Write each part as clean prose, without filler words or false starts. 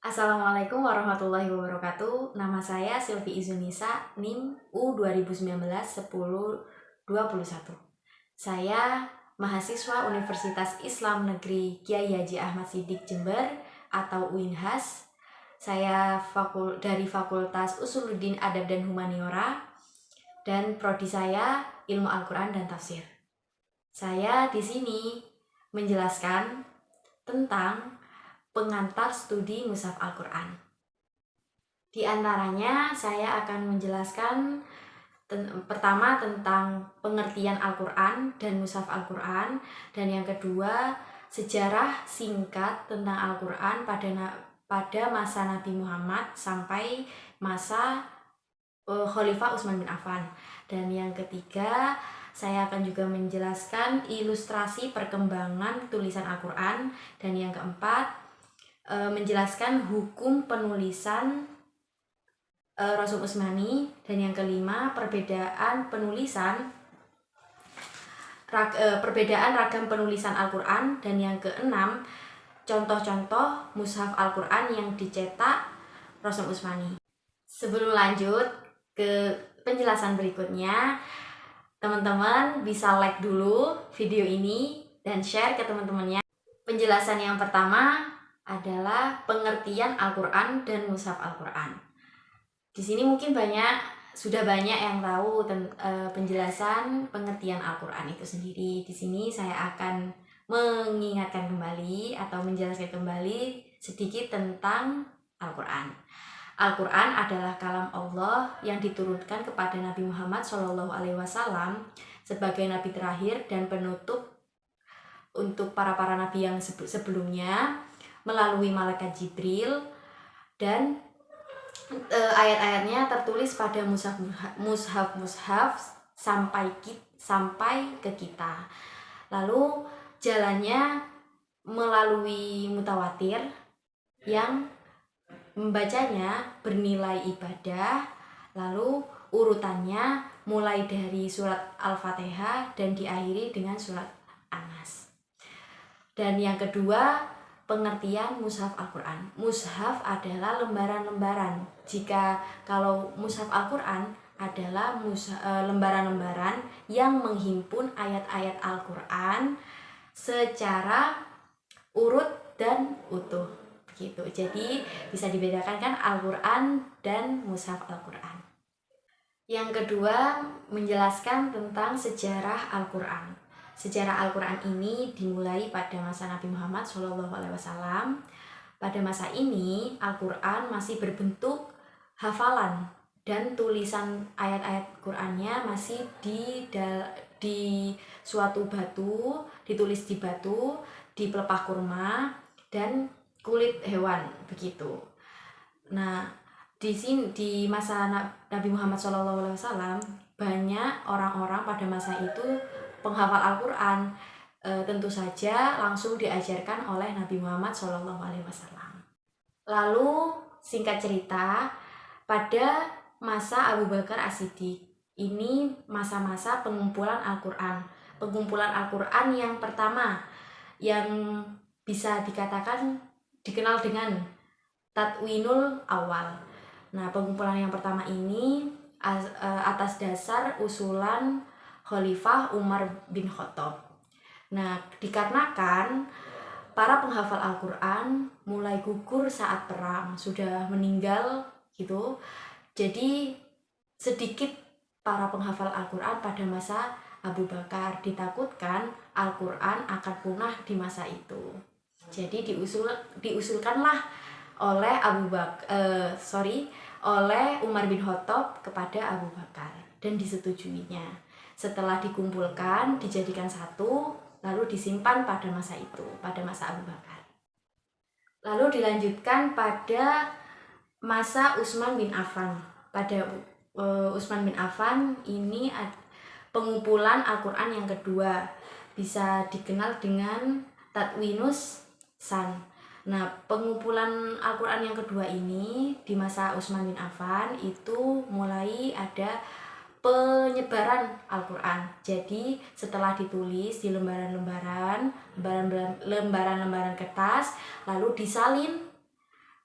Assalamualaikum warahmatullahi wabarakatuh. Nama saya Silvi Izunisa, NIM U2019-1021. Saya mahasiswa Universitas Islam Negeri Kiai Haji Ahmad Siddiq Jember atau UINHAS. Saya dari Fakultas Usuluddin Adab dan Humaniora dan prodi saya Ilmu Al-Quran dan Tafsir. Saya di sini menjelaskan tentang pengantar studi Mushaf Al-Quran. Di antaranya saya akan menjelaskan pertama tentang pengertian Al-Quran dan Mushaf Al-Quran, dan yang kedua sejarah singkat tentang Al-Quran pada masa Nabi Muhammad sampai masa Khalifah Utsman bin Affan, dan yang ketiga saya akan juga menjelaskan ilustrasi perkembangan tulisan Al-Quran, dan yang keempat menjelaskan hukum penulisan Rasul Utsmani, dan yang kelima perbedaan ragam penulisan Al-Quran, dan yang keenam contoh-contoh mushaf Al-Quran yang dicetak Rasul Utsmani. Sebelum lanjut ke penjelasan berikutnya, teman-teman bisa like dulu video ini dan share ke teman-temannya. Penjelasan yang pertama adalah pengertian Al-Quran dan Mushaf Al-Quran. Di sini mungkin sudah banyak yang tahu penjelasan pengertian Al-Quran itu sendiri. Di sini saya akan mengingatkan kembali atau menjelaskan kembali sedikit tentang Al-Quran. Al-Quran adalah kalam Allah yang diturunkan kepada Nabi Muhammad SAW sebagai nabi terakhir dan penutup untuk para nabi yang sebelumnya melalui malaikat Jibril, dan ayat-ayatnya tertulis pada mushaf sampai ke kita. Lalu jalannya melalui mutawatir yang membacanya bernilai ibadah, lalu urutannya mulai dari surat Al-Fatihah dan diakhiri dengan surat An-Nas. Dan yang kedua, pengertian mushaf Al-Quran. Mushaf adalah lembaran-lembaran. Kalau mushaf Al-Quran adalah lembaran-lembaran yang menghimpun ayat-ayat Al-Quran secara urut dan utuh. Begitu. Jadi bisa dibedakan kan Al-Quran dan mushaf Al-Quran. Yang kedua, menjelaskan tentang sejarah Al-Quran. Sejarah Al-Quran ini dimulai pada masa Nabi Muhammad SAW. Pada masa ini Al-Quran masih berbentuk hafalan, dan tulisan ayat-ayat Qurannya masih di suatu batu, ditulis di batu, di pelepah kurma dan kulit hewan, begitu. Nah, di masa Nabi Muhammad SAW banyak orang-orang pada masa itu penghafal Al-Quran, tentu saja langsung diajarkan oleh Nabi Muhammad SAW. Lalu singkat cerita, pada masa Abu Bakar As-Siddiq, ini masa-masa pengumpulan Al-Quran. Pengumpulan Al-Quran yang pertama, yang bisa dikenal dengan Tadwinul Awal. Nah, pengumpulan yang pertama ini atas dasar usulan Khalifah Umar bin Khattab. Nah, dikarenakan para penghafal Al-Quran mulai gugur saat perang, sudah meninggal gitu. Jadi sedikit para penghafal Al-Quran pada masa Abu Bakar. Ditakutkan Al-Quran akan punah di masa itu. Jadi diusulkanlah oleh oleh Umar bin Khattab kepada Abu Bakar, dan disetujuinya. Setelah dikumpulkan, dijadikan satu, lalu disimpan pada masa itu, pada masa Abu Bakar. Lalu dilanjutkan pada masa Utsman bin Affan. Pada Utsman bin Affan ini pengumpulan Al-Quran yang kedua, bisa dikenal dengan Tadwinus San. Nah, pengumpulan Al-Quran yang kedua ini di masa Utsman bin Affan itu mulai ada penyebaran Al-Quran. Jadi setelah ditulis di lembaran-lembaran kertas, lalu disalin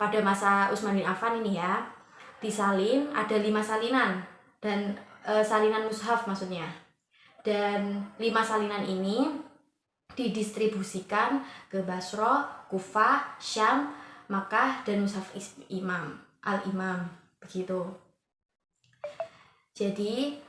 pada masa Utsman bin Affan ini ya, disalin ada 5 salinan dan salinan mushaf maksudnya. Dan 5 salinan ini didistribusikan ke Basra, Kufah, Syam, Makkah, dan mushaf Al-Imam begitu. Jadi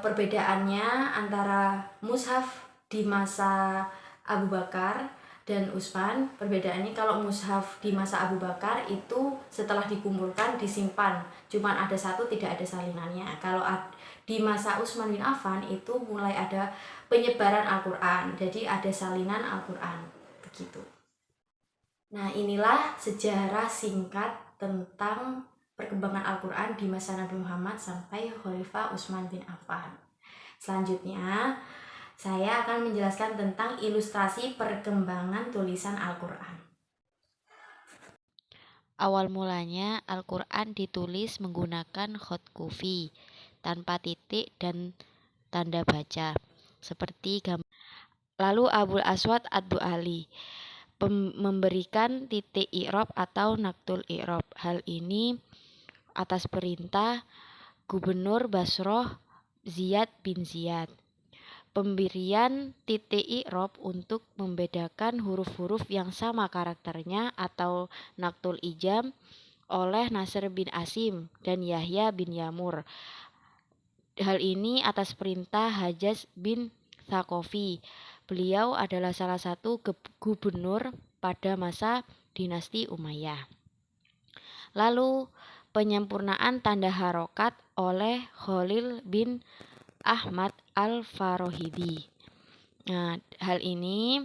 perbedaannya antara mushaf di masa Abu Bakar dan Utsman, perbedaannya kalau mushaf di masa Abu Bakar itu setelah dikumpulkan disimpan, cuman ada satu, tidak ada salinannya. Kalau di masa Utsman bin Affan itu mulai ada penyebaran Al-Quran, jadi ada salinan Al-Quran begitu. Nah, inilah sejarah singkat tentang perkembangan Al-Quran di masa Nabi Muhammad sampai Khalifah Utsman bin Affan. Selanjutnya, saya akan menjelaskan tentang ilustrasi perkembangan tulisan Al-Quran. Awal mulanya Al-Quran ditulis menggunakan khot kufi, tanpa titik dan tanda baca, seperti gambar. Lalu Abul Aswad Ad-Du'ali memberikan titik i'rab atau naktul i'rab. Hal ini atas perintah Gubernur Basroh Ziyad bin Ziyad. Pemberian titik i'rab untuk membedakan huruf-huruf yang sama karakternya atau naktul ijam oleh Nasr bin Asim dan Yahya bin Yamur. Hal ini atas perintah Hajjaj bin Thaqafi. Beliau adalah salah satu gubernur pada masa dinasti Umayyah. Lalu penyempurnaan tanda harokat oleh Khalil bin Ahmad Al-Farohidi. Nah, hal ini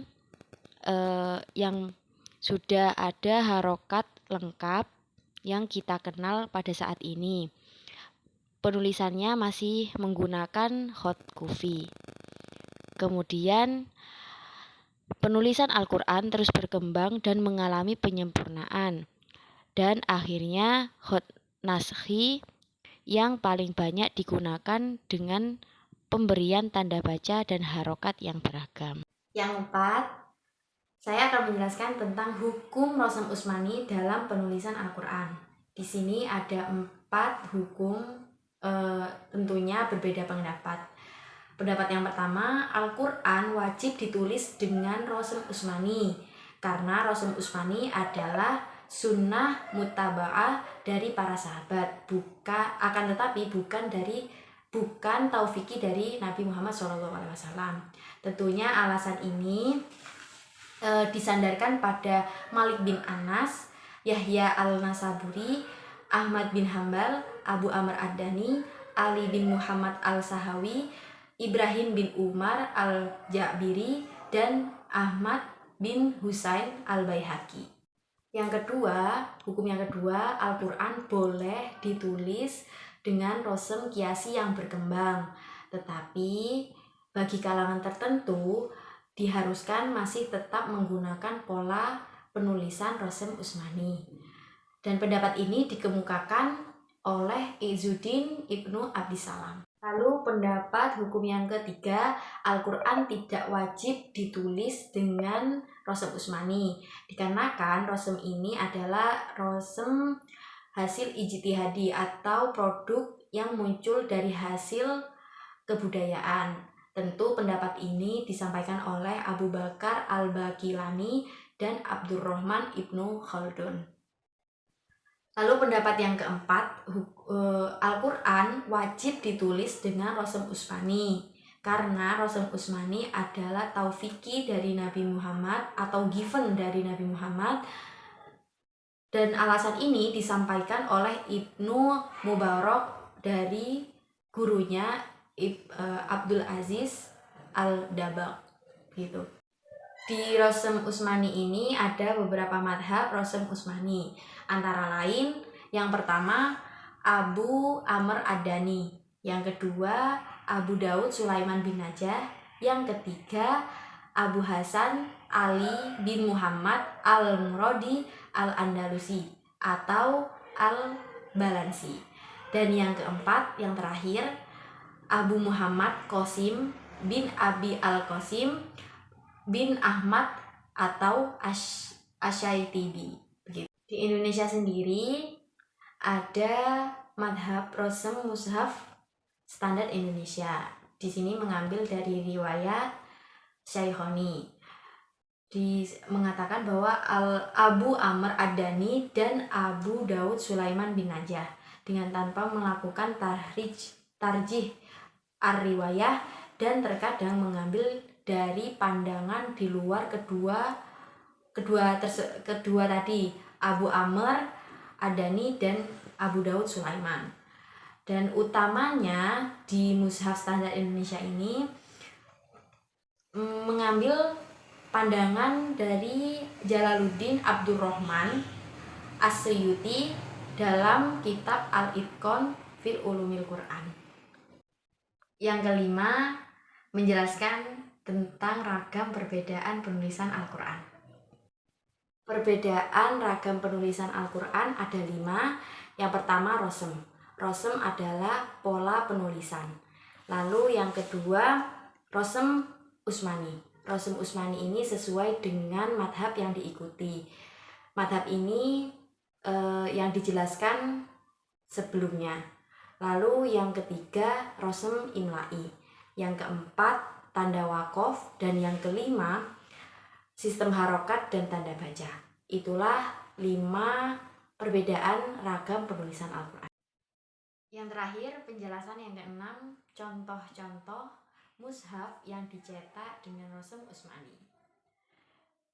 yang sudah ada harokat lengkap yang kita kenal pada saat ini. Penulisannya masih menggunakan khot kufi. Kemudian penulisan Al-Quran terus berkembang dan mengalami penyempurnaan. Dan akhirnya khot naskhi yang paling banyak digunakan dengan pemberian tanda baca dan harokat yang beragam. Yang keempat, saya akan menjelaskan tentang hukum Rosem Utsmani dalam penulisan Al-Quran. Di sini ada 4 hukum, tentunya berbeda pendapat. Pendapat yang pertama, Al-Quran wajib ditulis dengan Rosem Utsmani karena Rosem Utsmani adalah sunnah mutaba'ah dari para sahabat, akan tetapi bukan taufiki dari Nabi Muhammad SAW. Tentunya alasan ini disandarkan pada Malik bin Anas, Yahya al-Nasaburi, Ahmad bin Hambal, Abu Amr ad-Dani, Ali bin Muhammad al-Sahawi, Ibrahim bin Umar al-Ja'biri, dan Ahmad bin Husain al-Baihaqi. Hukum yang kedua, Al-Quran boleh ditulis dengan rosem kiasi yang berkembang, tetapi bagi kalangan tertentu diharuskan masih tetap menggunakan pola penulisan Rosem Utsmani. Dan pendapat ini dikemukakan oleh Izzuddin Ibnu Abdissalam. Lalu pendapat hukum yang ketiga, Al-Quran tidak wajib ditulis dengan Rosem Utsmani, dikarenakan Rosem ini adalah Rosem hasil ijtihadi atau produk yang muncul dari hasil kebudayaan. Tentu pendapat ini disampaikan oleh Abu Bakar Al-Baqilani dan Abdurrahman Ibnu Khaldun. Lalu pendapat yang keempat, Al-Quran wajib ditulis dengan Rosem Utsmani karena Rosem Utsmani adalah taufiki dari Nabi Muhammad atau given dari Nabi Muhammad, dan alasan ini disampaikan oleh Ibnu Mubarak dari gurunya Abdul Aziz Al-Dabaq gitu. Di Rosem Utsmani ini ada beberapa madhab Rosem Utsmani, antara lain yang pertama Abu Amr ad-Dani, yang kedua Abu Daud Sulaiman bin Najah, yang ketiga Abu Hasan Ali bin Muhammad al-Muradi al-Andalusi atau al-Balansi, dan yang keempat, yang terakhir, Abu Muhammad Qasim bin Abi al-Qasim bin Ahmad atau Asyaitibi. Di Indonesia sendiri ada madhab Rosem Mushaf Standar Indonesia. Di sini mengambil dari riwayat Syaikhoni. Mengatakan bahwa Abu Amr Ad-Dani dan Abu Daud Sulaiman bin Najah dengan tanpa melakukan tarjih ar-riwayah dan terkadang mengambil dari pandangan di luar kedua tadi, Abu Amr Ad-Dani dan Abu Daud Sulaiman. Dan utamanya di Mushaf Standar Indonesia ini mengambil pandangan dari Jalaluddin Abdurrahman As-Suyuti dalam kitab Al-Itqan fil Ulumil Quran. Yang kelima, menjelaskan tentang ragam perbedaan penulisan Al-Quran. Perbedaan ragam penulisan Al-Quran ada 5. Yang pertama, rosem. Rosem adalah pola penulisan. Lalu yang kedua, rosem Utsmani. Rosem Utsmani ini sesuai dengan madhab yang diikuti. Madhab ini yang dijelaskan sebelumnya. Lalu yang ketiga, rosem imla'i. Yang keempat, tanda wakof. Dan yang kelima, sistem harokat dan tanda baca. Itulah 5 perbedaan ragam penulisan Al-Quran. Yang terakhir, penjelasan yang keenam, contoh-contoh mushaf yang dicetak dengan rosem Utsmani.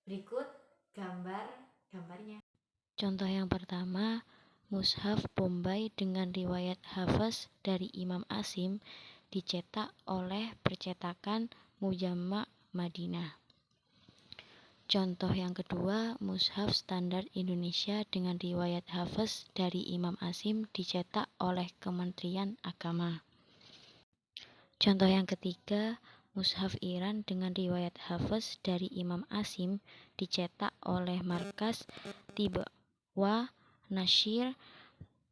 Berikut gambarnya. Contoh yang pertama, mushaf Bombay dengan riwayat Hafs dari Imam Asim dicetak oleh percetakan Mujamma' Madinah. Contoh yang kedua, mushaf standar Indonesia dengan riwayat Hafs dari Imam Asim dicetak oleh Kementerian Agama. Contoh yang ketiga, mushaf Iran dengan riwayat Hafs dari Imam Asim dicetak oleh Markas Tibawa Nasyir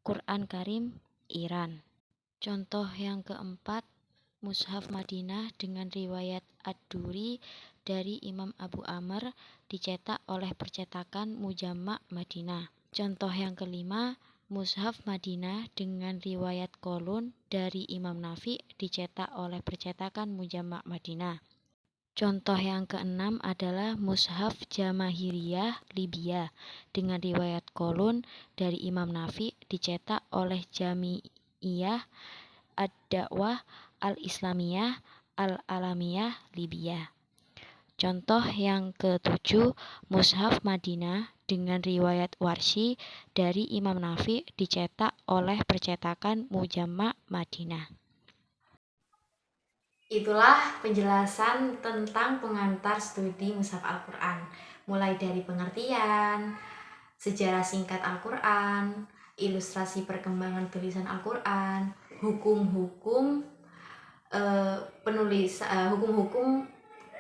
Quran Karim Iran. Contoh yang keempat, mushaf Madinah dengan riwayat Ad-Duri dari Imam Abu Amr dicetak oleh percetakan Mujamma' Madinah. Contoh yang kelima, mushaf Madinah dengan riwayat Qolun dari Imam Nafi dicetak oleh percetakan Mujamma' Madinah. Contoh yang keenam adalah mushaf Jamahiriyah Libya dengan riwayat Qolun dari Imam Nafi dicetak oleh Jami'iyah Ad-Da'wah Al-Islamiyah Al-Alamiyah Libya. Contoh yang ketujuh, mushaf Madinah dengan riwayat Warsy dari Imam Nafi dicetak oleh percetakan Mujamma' Madinah. Itulah penjelasan tentang pengantar studi mushaf Al-Quran, mulai dari pengertian, sejarah singkat Al-Quran, ilustrasi perkembangan tulisan Al-Quran, hukum-hukum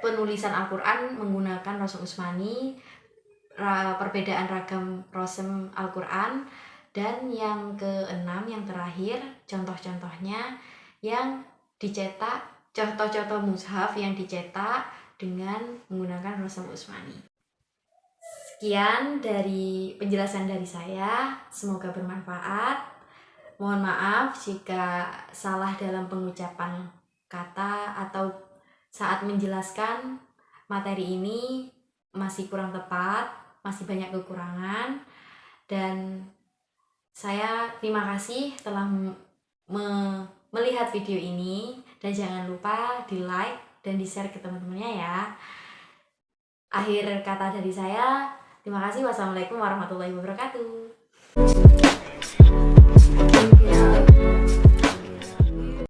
penulisan Al-Quran menggunakan rosem Utsmani, perbedaan ragam rosem Al-Quran, dan yang keenam, yang terakhir, contoh-contohnya yang dicetak, contoh-contoh mushaf yang dicetak dengan menggunakan rosem Utsmani. Sekian dari penjelasan dari saya, semoga bermanfaat. Mohon maaf jika salah dalam pengucapan kata atau saat menjelaskan materi ini masih kurang tepat, masih banyak kekurangan, dan saya terima kasih telah melihat video ini, dan jangan lupa di like dan di share ke teman-temannya ya. Akhir kata dari saya, terima kasih. Wassalamualaikum warahmatullahi wabarakatuh.